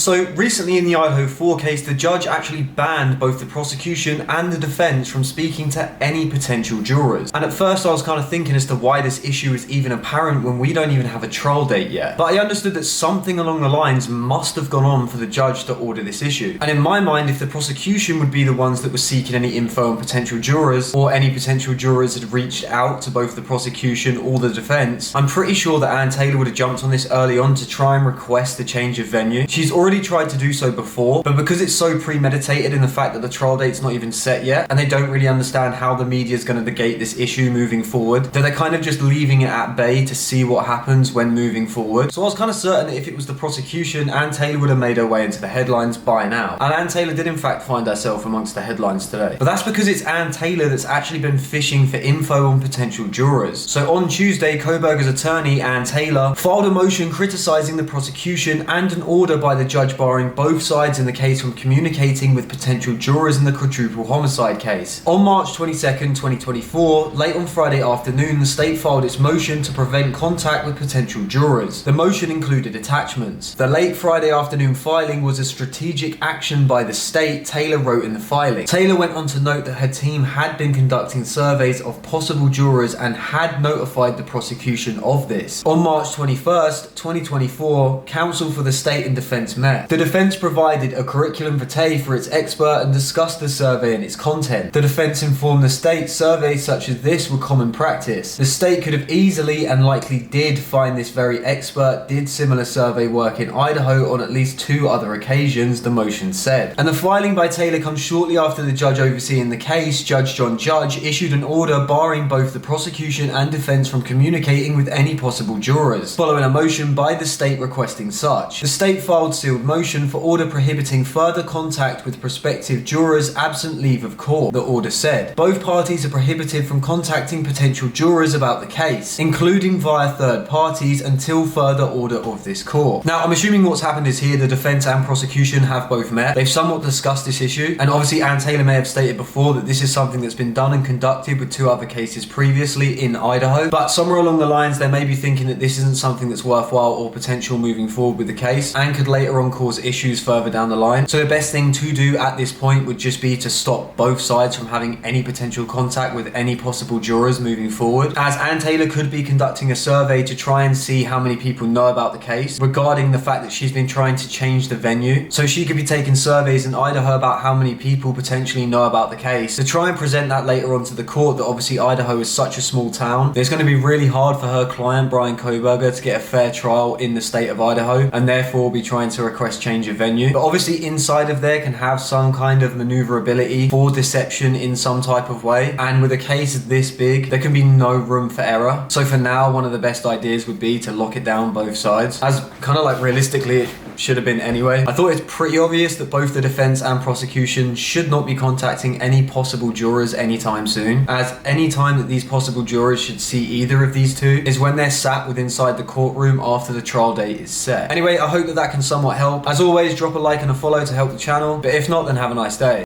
So recently in the Idaho4 case, the judge actually banned both the prosecution and the defense from speaking to any potential jurors. And at first I was kind of thinking as to why this issue is even apparent when we don't even have a trial date yet. But I understood that something along the lines must have gone on for the judge to order this issue. And in my mind, if the prosecution would be the ones that were seeking any info on potential jurors, or any potential jurors had reached out to both the prosecution or the defense, I'm pretty sure that Ann Taylor would have jumped on this early on to try and request a change of venue. She's already tried to do so before, but because it's so premeditated in the fact that the trial date's not even set yet, and they don't really understand how the media is going to negate this issue moving forward, that they're kind of just leaving it at bay to see what happens when moving forward. So I was kind of certain that if it was the prosecution, Ann Taylor would have made her way into the headlines by now. And Ann Taylor did in fact find herself amongst the headlines today. But that's because it's Ann Taylor that's actually been fishing for info on potential jurors. So on Tuesday, Kohberger's attorney, Ann Taylor, filed a motion criticizing the prosecution and an order by the judge barring both sides in the case from communicating with potential jurors in the quadruple homicide case. On March 22nd, 2024, late on Friday afternoon, the state filed its motion to prevent contact with potential jurors. The motion included attachments. The late Friday afternoon filing was a strategic action by the state, Taylor wrote in the filing. Taylor went on to note that her team had been conducting surveys of possible jurors and had notified the prosecution of this. On March 21st, 2024, counsel for the state and defense met. The defense provided a curriculum vitae for its expert and discussed the survey and its content. The defense informed the state surveys such as this were common practice. The state could have easily and likely did find this very expert did similar survey work in Idaho on at least 2 other occasions, the motion said. And the filing by Taylor comes shortly after the judge overseeing the case, Judge John Judge, issued an order barring both the prosecution and defense from communicating with any possible jurors, following a motion by the state requesting such. The state filed sealed motion for order prohibiting further contact with prospective jurors absent leave of court, the order said. Both parties are prohibited from contacting potential jurors about the case, including via third parties, until further order of this court. Now, I'm assuming what's happened is here the defense and prosecution have both met. They've somewhat discussed this issue, and obviously Ann Taylor may have stated before that this is something that's been done and conducted with 2 other cases previously in Idaho, but somewhere along the lines they may be thinking that this isn't something that's worthwhile or potential moving forward with the case, and could later on cause issues further down the line. So the best thing to do at this point would just be to stop both sides from having any potential contact with any possible jurors moving forward, as Ann Taylor could be conducting a survey to try and see how many people know about the case regarding the fact that she's been trying to change the venue. So she could be taking surveys in Idaho about how many people potentially know about the case to try and present that later on to the court, that obviously Idaho is such a small town. It's going to be really hard for her client, Bryan Kohberger, to get a fair trial in the state of Idaho, and therefore be trying to request change of venue. But obviously inside of there can have some kind of maneuverability for deception in some type of way, and with a case this big, there can be no room for error. So for now, one of the best ideas would be to lock it down both sides, as kind of like realistically it should have been anyway. I thought it's pretty obvious that both the defense and prosecution should not be contacting any possible jurors anytime soon, as any time that these possible jurors should see either of these 2 is when they're sat within inside the courtroom after the trial date is set. Anyway, I hope that can somewhat help. As always, drop a like and a follow to help the channel, but if not, then have a nice day.